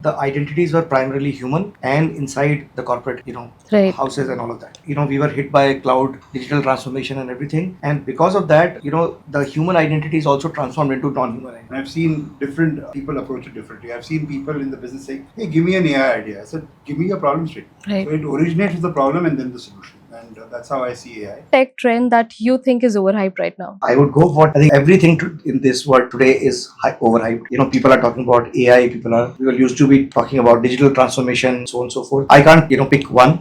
the identities were primarily human and inside the corporate, Right. houses and all of that. We were hit by cloud, digital transformation and everything. And because of that, the human identity is also transformed into non-human identity. And I've seen different people approach it differently. I've seen people in the business saying, hey, give me an AI idea. I said, give me a problem statement. Right. So it originates with the problem and then the solution. And that's how I see AI. Tech trend that you think is overhyped right now? I would go for, I think everything in this world today is overhyped. People are talking about AI, people used to be talking about digital transformation, so on and so forth. I can't, pick one.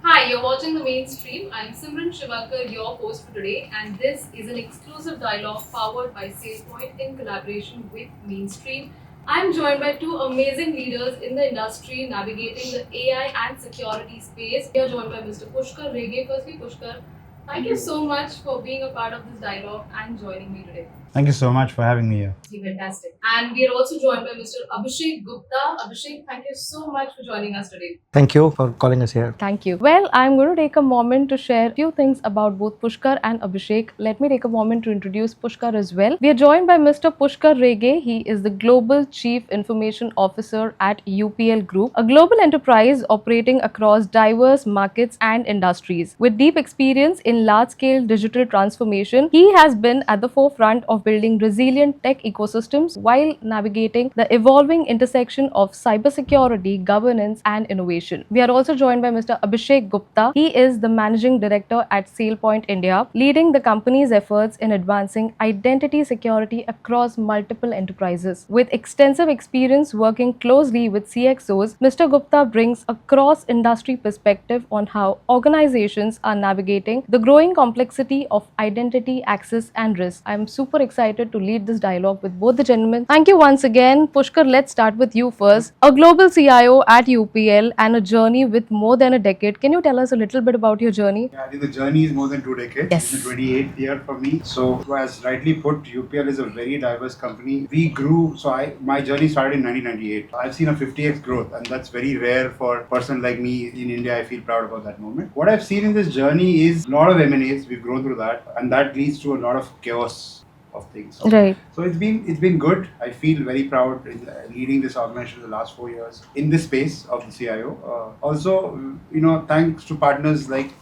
Hi, you're watching The Mainstream. I'm Simran Shiwalkar, your host for today, and this is an exclusive dialogue powered by SailPoint in collaboration with Mainstream. I'm joined by two amazing leaders in the industry navigating the AI and security space. We are joined by Mr. Pushkar Rege. Firstly, Pushkar, thank you so much for being a part of this dialogue and joining me today. Thank you so much for having me here. Fantastic. And we are also joined by Mr. Abhishek Gupta. Abhishek, thank you so much for joining us today. Thank you for calling us here. Thank you. Well, I'm going to take a moment to share a few things about both Pushkar and Abhishek. Let me take a moment to introduce Pushkar as well. We are joined by Mr. Pushkar Rege. He is the Global Chief Information Officer at UPL Group, a global enterprise operating across diverse markets and industries. With deep experience in large-scale digital transformation, he has been at the forefront of building resilient tech ecosystems while navigating the evolving intersection of cybersecurity, governance, and innovation. We are also joined by Mr. Abhishek Gupta. He is the Managing Director at SailPoint India, leading the company's efforts in advancing identity security across multiple enterprises. With extensive experience working closely with CXOs, Mr. Gupta brings a cross-industry perspective on how organizations are navigating the growing complexity of identity, access, and risk. I am super excited to lead this dialogue with both the gentlemen. Thank you once again. Pushkar, let's start with you first. A global CIO at UPL and a journey with more than a decade. Can you tell us a little bit about your journey? Yeah, I think the journey is more than 2 decades. Yes. It's the 28th year for me. So as rightly put, UPL is a very diverse company. We grew, my journey started in 1998. I've seen a 50x growth, and that's very rare for a person like me in India. I feel proud about that moment. What I've seen in this journey is a lot of M&As. We've grown through that, and that leads to a lot of chaos of things. Right. So it's been good. I feel very proud in leading this organization the last 4 years in this space of the CIO. Also, thanks to partners like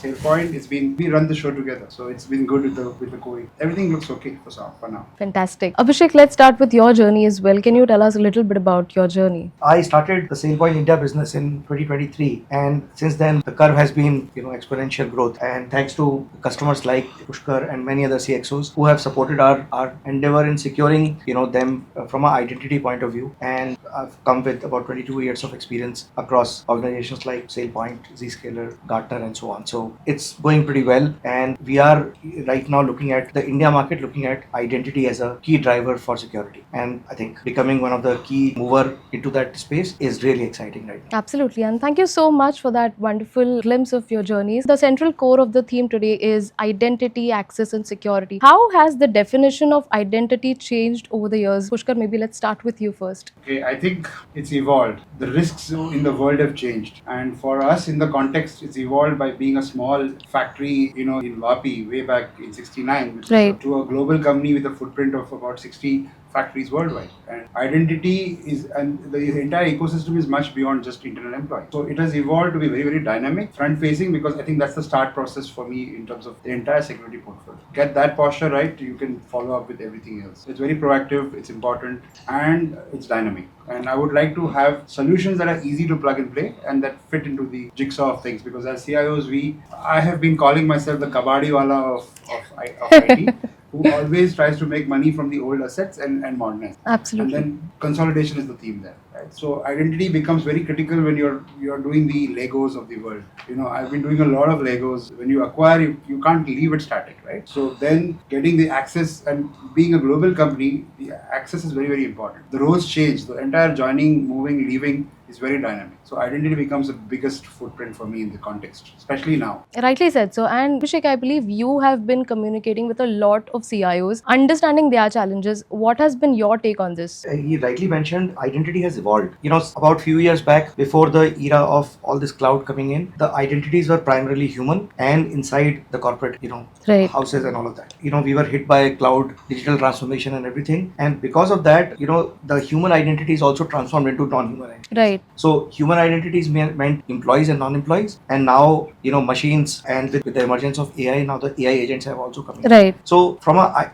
SailPoint, we run the show together. So it's been good with the COVID. Everything looks okay for now. Fantastic. Abhishek, let's start with your journey as well. Can you tell us a little bit about your journey? I started the SailPoint India business in 2023, and since then the curve has been, exponential growth. And thanks to customers like Pushkar and many other CXOs who have supported our endeavor in securing, them from an identity point of view. And I've come with about 22 years of experience across organizations like SailPoint, Zscaler, Gartner, and so on. So it's going pretty well, and we are right now looking at the India market, looking at identity as a key driver for security. And I think becoming one of the key mover into that space is really exciting right now. Absolutely. And thank you so much for that wonderful glimpse of your journeys. The central core of the theme today is identity, access, and security. How has the definition of identity changed over the years? Pushkar, maybe let's start with you first. Okay, I think it's evolved. The risks in the world have changed. And for us, in the context, it's evolved by being a small factory, in Vapi way back in 69, which Right. is to a global company with a footprint of about 60 factories worldwide. And identity and the entire ecosystem is much beyond just internal employees. So it has evolved to be very, very dynamic, front-facing, because I think that's the start process for me in terms of the entire security portfolio. Get that posture right, you can follow up with everything else. It's very proactive, it's important, and it's dynamic. And I would like to have solutions that are easy to plug and play and that fit into the jigsaw of things, because as CIOs, I have been calling myself the kabadiwala of IT. Who always tries to make money from the old assets and modernize. Absolutely. And then consolidation is the theme there. Right? So identity becomes very critical when you're doing the Legos of the world. I've been doing a lot of Legos. When you acquire, you can't leave it static, right? So then getting the access, and being a global company, the access is very, very important. The roles change. The entire joining, moving, leaving is very dynamic. So identity becomes the biggest footprint for me in the context, especially now. Rightly said. So, and Abhishek, I believe you have been communicating with a lot of CIOs, understanding their challenges. What has been your take on this? He rightly mentioned identity has evolved. About few years back, before the era of all this cloud coming in, the identities were primarily human and inside the corporate, Right. houses and all of that. We were hit by cloud, digital transformation and everything. And because of that, the human identity is also transformed into non-human identities. Right. So human identities meant employees and non-employees. And now, machines, and with the emergence of AI, now the AI agents have also come in. Right. So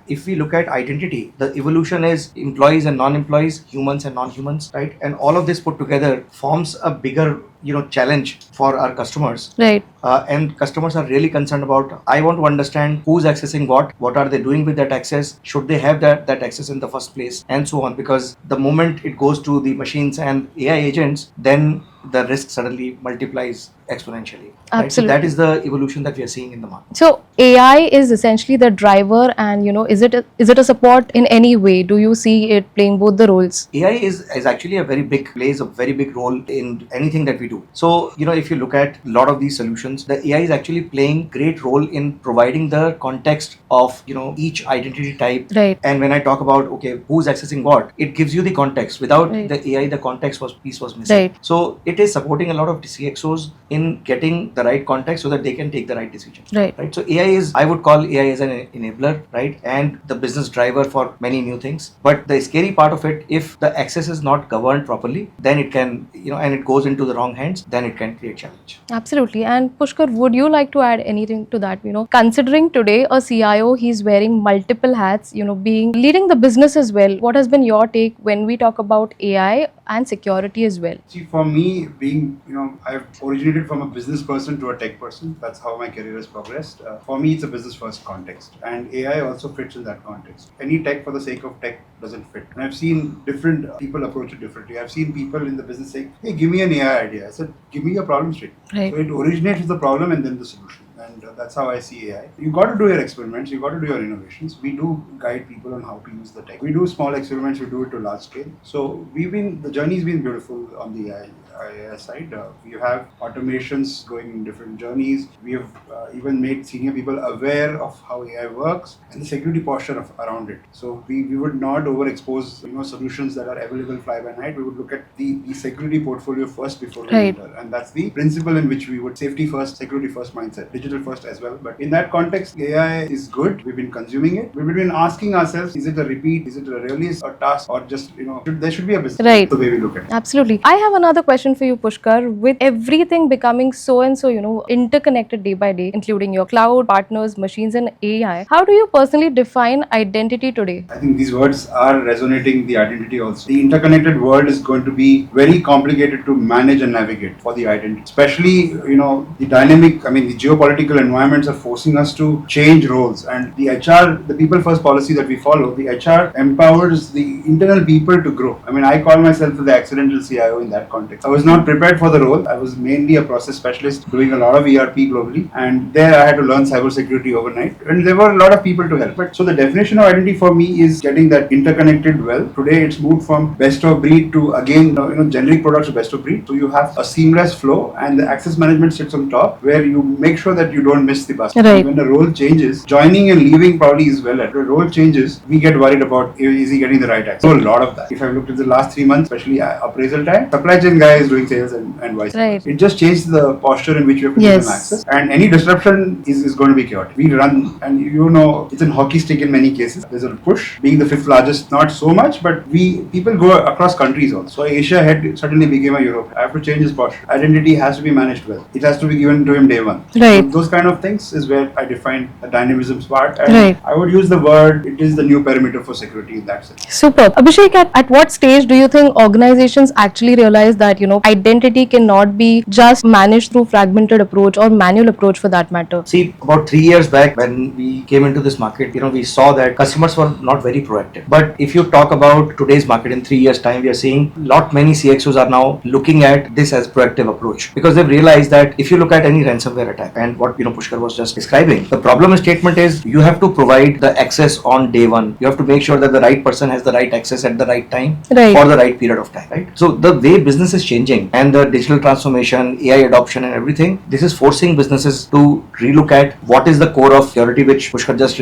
if we look at identity, the evolution is employees and non-employees, humans and non-humans, right? And all of this put together forms a bigger challenge for our customers. Right. And customers are really concerned about, I want to understand who's accessing what are they doing with that access, should they have that access in the first place, and so on. Because the moment it goes to the machines and AI agents, then the risk suddenly multiplies exponentially. Right? So Absolutely. that is the evolution that we are seeing in the market. So AI is essentially the driver, and is it a support in any way? Do you see it playing both the roles? AI is actually plays a very big role in anything that we do. So, if you look at a lot of these solutions, the AI is actually playing great role in providing the context of, each identity type. Right. And when I talk about, okay, who's accessing what, it gives you the context. Without Right. the AI, the context piece was missing. Right. So it is supporting a lot of CXOs in getting the right context so that they can take the right decision. Right. So I would call AI as an enabler, right? And the business driver for many new things. But the scary part of it, if the access is not governed properly, then it can, and it goes into the wrong hands, then it can create challenge. Absolutely. And Pushkar, would you like to add anything to that? Considering today a CIO, he's wearing multiple hats, leading the business as well. What has been your take when we talk about AI and security as well? See, for me, being, I've originated from a business person to a tech person. That's how my career has progressed. For me, it's a business first context, and AI also fits in that context. Any tech for the sake of tech doesn't fit. And I've seen different people approach it differently. I've seen people in the business say, hey, give me an AI idea. I said, give me your problem statement. Right. So it originates with the problem and then the solution. And that's how I see AI. You got to do your experiments, you got to do your innovations. We do guide people on how to use the tech. We do small experiments, we do it to large scale. So the journey's been beautiful on the AI side. We have automations going in different journeys. We have even made senior people aware of how AI works and the security posture around it. So we would not overexpose solutions that are available fly by night. We would look at the security portfolio first before we Right. enter. And that's the principle in which we would safety first, security first mindset, digital first as well. But in that context, AI is good. We've been consuming it. We've been asking ourselves, is it a repeat? Is it really a task? Or just, there should be a business. Right. The way we look at it. Absolutely. I have another question for you, Pushkar. With everything becoming so interconnected day by day, including your cloud, partners, machines, and AI, how do you personally define identity today? I think these words are resonating the identity also. The interconnected world is going to be very complicated to manage and navigate for the identity. Especially, the dynamic, the geopolitical environments are forcing us to change roles. And the HR, the people first policy that we follow, the HR empowers the internal people to grow. I call myself the accidental CIO in that context. I was not prepared for the role. I was mainly a process specialist doing a lot of ERP globally. And there I had to learn cybersecurity overnight. And there were a lot of people to help. But so the definition of identity for me is getting that interconnected well. Today it's moved from best of breed to again, generic products to best of breed. So you have a seamless flow and the access management sits on top where you make sure that you don't miss the bus. Right. When the role changes, joining and leaving probably is well. If the role changes, we get worried about is he getting the right access. So a lot of that. If I've looked at the last 3 months, especially appraisal time, supply chain guy is doing sales and vice versa. Right. It just changed the posture in which you have to give them access. And any disruption is going to be chaotic. We run, and it's in hockey stick in many cases. There's a push. Being the 5th largest, not so much, but people go across countries also. So Asia suddenly became a Europe. I have to change his posture. Identity has to be managed well. It has to be given to him day one. Right. So those kind of things is where I define the dynamism part. And Right. I would use the word, it is the new perimeter for security in that sense. Superb. Abhishek, at what stage do you think organizations actually realize that, identity cannot be just managed through fragmented approach or manual approach for that matter? See, about 3 years back when we came into this market, we saw that customers were not very proactive. But if you talk about today's market in 3 years' time, we are seeing many CXOs are now looking at this as proactive approach, because they've realized that if you look at any ransomware attack and what Pushkar was just describing, the problem statement is you have to provide the access on day one. You have to make sure that the right person has the right access at the right time Right. for the right period of time. Right. So the way business is changing and the digital transformation, AI adoption, and everything, this is forcing businesses to relook at what is the core of security, which Pushkar just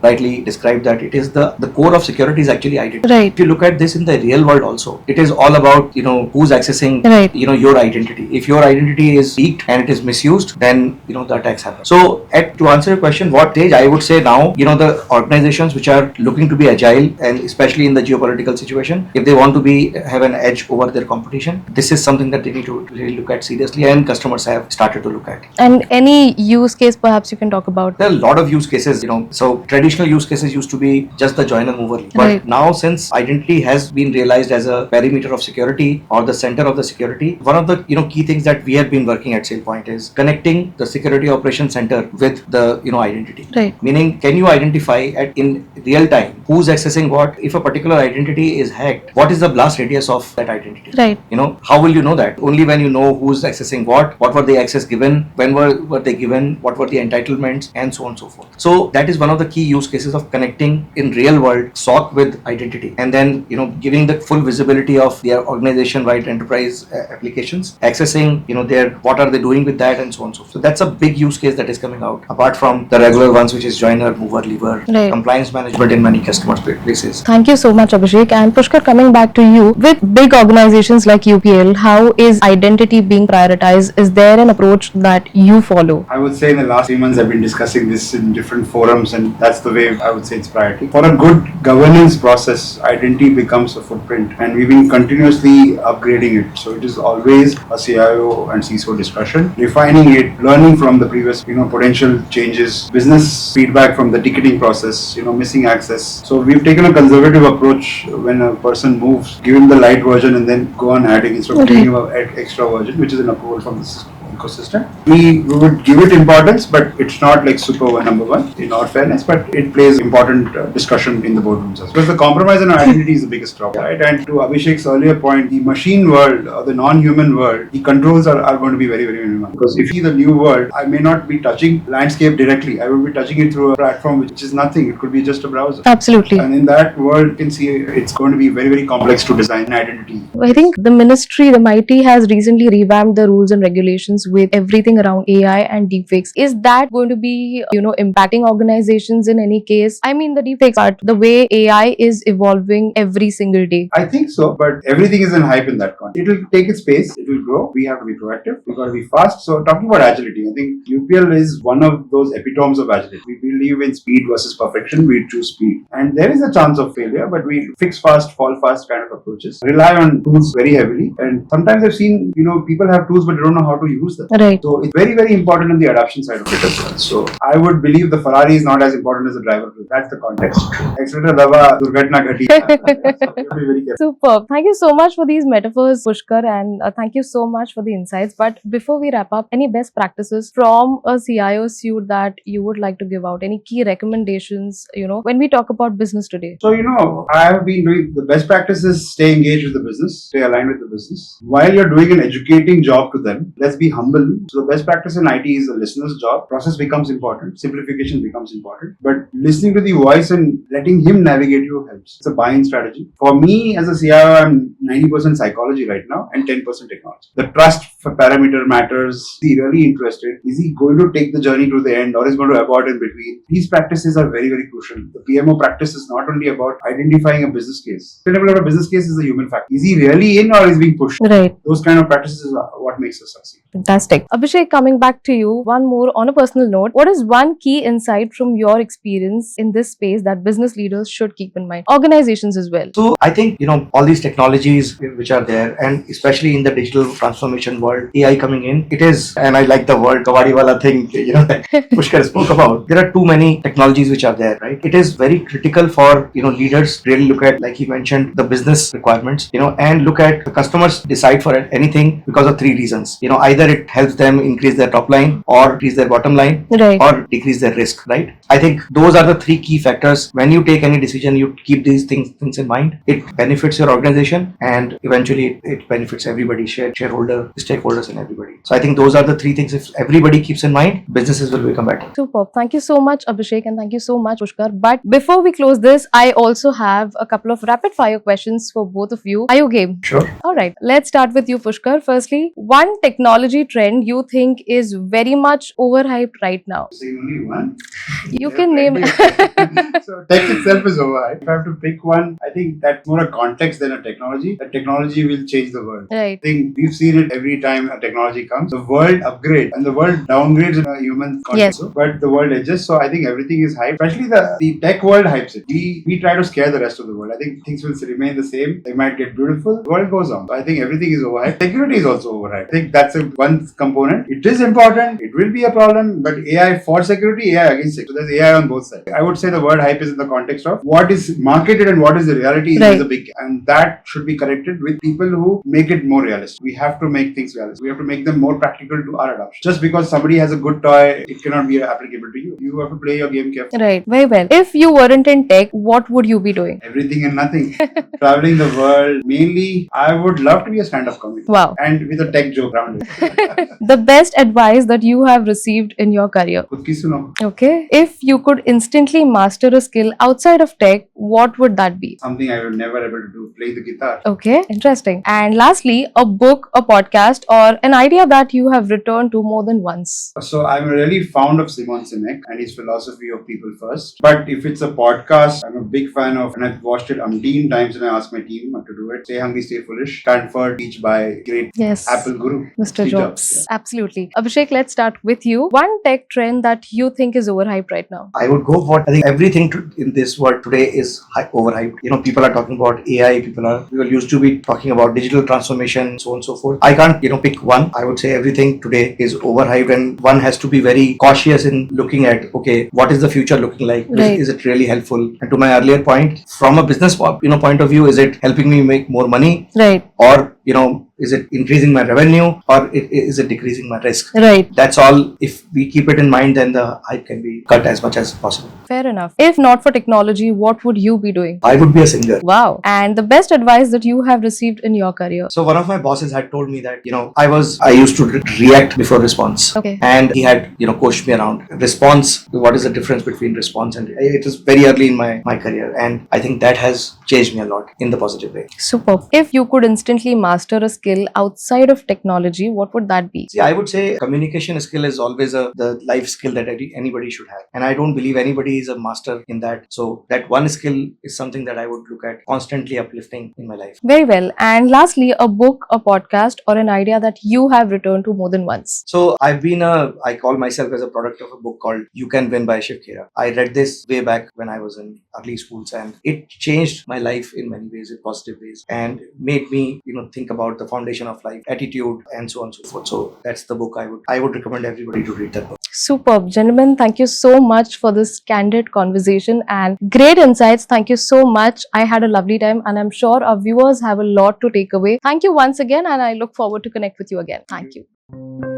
rightly described, that it is the core of security is actually identity. Right. If you look at this in the real world also, it is all about who's accessing Right. your identity. If your identity is leaked and it is misused, then the attacks happen. So to answer your question, what stage, I would say now, the organizations which are looking to be agile, and especially in the geopolitical situation, if they want to have an edge over their competition, this is something that they need to really look at seriously, and customers have started to look at. And any use case perhaps you can talk about? There are a lot of use cases, so traditional use cases used to be just the joiner mover lead. But Right. now, since identity has been realized as a perimeter of security or the center of the security, one of the key things that we have been working at SailPoint is connecting the security operations center with the identity. Right. Meaning, can you identify in real time who's accessing what? If a particular identity is hacked, what is the blast radius of that identity? Right. How will you know that? Only when you know who's accessing what were the access given, when were they given, what were the entitlements, and so on and so forth. So that is one of the key use cases of connecting in real world SOC with identity, and then giving the full visibility of their organization-wide enterprise applications, accessing their what are they doing with that, and so on and so forth. So that's a big use case that is coming out, apart from the regular ones, which is joiner, mover, lever, Right. compliance management in many customers' places. Thank you so much, Abhishek. And Pushkar, coming back to you, with big organizations like UPL, how is identity being prioritized? Is there an approach that you follow? I would say in the last 3 months I've been discussing this in different forums, and that's the way I would say it's priority. For a good governance process, identity becomes a footprint, and we've been continuously upgrading it. So it is always a CIO and CISO discussion, refining it, learning from the previous potential changes, business feedback from the ticketing process, missing access. So we've taken a conservative approach when a person moves, give him the light version and then go on adding instead of giving him an extra version, which is an approval from the system. Ecosystem. We would give it importance, but it's not like super number one in all fairness, but it plays important discussion in the boardrooms as well. Because the compromise on identity is the biggest problem, right? And to Abhishek's earlier point, the machine world or the non-human world, the controls are going to be very, very minimal. Because if you see the new world, I may not be touching landscape directly. I will be touching it through a platform which is nothing. It could be just a browser. Absolutely. And in that world, you can see it's going to be very, very complex to design an identity. I think the ministry, the MIT, has recently revamped the rules and regulations with everything around AI and deepfakes. Is that going to be, impacting organizations in any case? I mean, the deepfakes part, the way AI is evolving every single day. I think so, but everything is in hype in that context. It will take its pace, it will grow. We have to be proactive, we got to be fast. So, talking about agility, I think UPL is one of those epitomes of agility. We believe in speed versus perfection, we choose speed. And there is a chance of failure, but we fix fast, fall fast kind of approaches. Rely on tools very heavily. And sometimes I've seen, people have tools but they don't know how to use them. Right. So it's very, very important on the adoption side of it as well. So I would believe the Ferrari is not as important as the driver. That's the context. Accelerator daba, durghatna ghati. So you have to be very careful. Superb. Thank you so much for these metaphors, Pushkar, and thank you so much for the insights. But before we wrap up, any best practices from a CIO suite that you would like to give out? Any key recommendations, when we talk about business today? So, I have been doing the best practice is stay engaged with the business, stay aligned with the business. While you're doing an educating job to them, let's be humble. So the best practice in IT is the listener's job. Process becomes important. Simplification becomes important. But listening to the voice and letting him navigate you helps. It's a buy-in strategy. For me as a CIO, I'm 90% psychology right now and 10% technology. The trust for parameter matters. Is he really interested? Is he going to take the journey to the end or is going to abort in between? These practices are very, very crucial. The PMO practice is not only about identifying a business case. Sustainable of a business case is a human factor. Is he really in or is being pushed? Right. Those kind of practices are what makes us succeed. Fantastic. Abhishek, coming back to you, one more on a personal note. What is one key insight from your experience in this space that business leaders should keep in mind? Organizations as well. So I think, all these technologies which are there, and especially in the digital transformation world, AI coming in, it is, and I like the word kawadi wala thing, that Pushkar spoke about. There are too many technologies which are there, right? It is very critical for, leaders really look at, like he mentioned, the business requirements, and look at the customers decide for anything because of three reasons. Either it helps them increase their top line or increase their bottom line, Right. or decrease their risk, right? I think those are the three key factors. When you take any decision, you keep these things in mind. It benefits your organization, and eventually it benefits everybody, shareholder, stakeholders, and everybody. So I think those are the three things. If everybody keeps in mind, businesses will become better. Superb. Thank you so much, Abhishek, and thank you so much, Pushkar. But before we close this, I also have a couple of rapid fire questions for both of you. Are you game? Sure. All right. Let's start with you, Pushkar. Firstly, one technology trend you think is very much overhyped right now? Say only one. You can name. So tech itself is over. If I have to pick one, I think that's more a context than a technology. The technology will change the world. Right. I think we've seen it every time a technology comes. The world upgrades and the world downgrades in a human context. Yes. But the world adjusts. So I think everything is hyped. Especially the tech world hypes it. We try to scare the rest of the world. I think things will remain the same. They might get beautiful. The world goes on. So I think everything is overhyped. Security is also overhyped. I think that's one component. It is important. It will be a problem. But AI for security, AI against security. So there's AI on both sides. I would say the word hype is in the context of what is marketed and what is the reality Right. is a big, and that should be corrected with people who make it more realistic. We have to make things realistic. We have to make them more practical to our adoption. Just because somebody has a good toy, it cannot be applicable to you. You have to play your game carefully. Right. Very well. If you weren't in tech, what would you be doing? Everything and nothing. Traveling the world. Mainly, I would love to be a stand-up comedian. Wow. And with a tech joke around it. The best advice that you have received in your career? खुद की सुनो. Okay. If you could instantly master a skill outside of tech, what would that be? Something I will never able to do. Play the guitar. Okay, interesting. And lastly, a book, a podcast, or an idea that you have returned to more than once. So I'm really fond of Simon Sinek and his philosophy of people first. But if it's a podcast, I'm a big fan of, and I've watched it umpteen times and I asked my team to do it. Stay Hungry, Stay Foolish. Stanford, teach by great Yes. Apple guru. Mr. Steve Jobs. Yeah. Absolutely. Abhishek, let's start with you. One tech trend that you think is overhyped right now? I would go for, I think everything in this world today is overhyped. People are talking about AI, people used to be talking about digital transformation, so on and so forth. I can't, pick one. I would say everything today is overhyped, and one has to be very cautious in looking at, okay, what is the future looking like? Right. Is it really helpful? And to my earlier point, from a business, point of view, is it helping me make more money? Right. Or, is it increasing my revenue, or is it decreasing my risk? Right. That's all. If we keep it in mind, then the hype can be cut as much as possible. Fair enough. If not for technology, what would you be doing? I would be a singer. Wow. And the best advice that you have received in your career? So one of my bosses had told me that, I used to react before response. Okay. And he had, coached me around response. What is the difference between response and it was very early in my career. And I think that has changed me a lot in the positive way. Superb. If you could instantly master a skill outside of technology, what would that be? See, I would say communication skill is always the life skill that anybody should have. And I don't believe anybody is a master in that. So that one skill is something that I would look at constantly uplifting in my life. Very well. And lastly, a book, a podcast, or an idea that you have returned to more than once. So I call myself as a product of a book called You Can Win by Shiv Khera. I read this way back when I was in early schools, and it changed my life in many ways, in positive ways, and made me, think about the foundation of life, attitude, and so on and so forth. So that's the book I would recommend everybody to read that book. Superb. Gentlemen, thank you so much for this candid conversation and great insights. Thank you so much. I had a lovely time, and I'm sure our viewers have a lot to take away. Thank you once again, and I look forward to connect with you again. Thank you.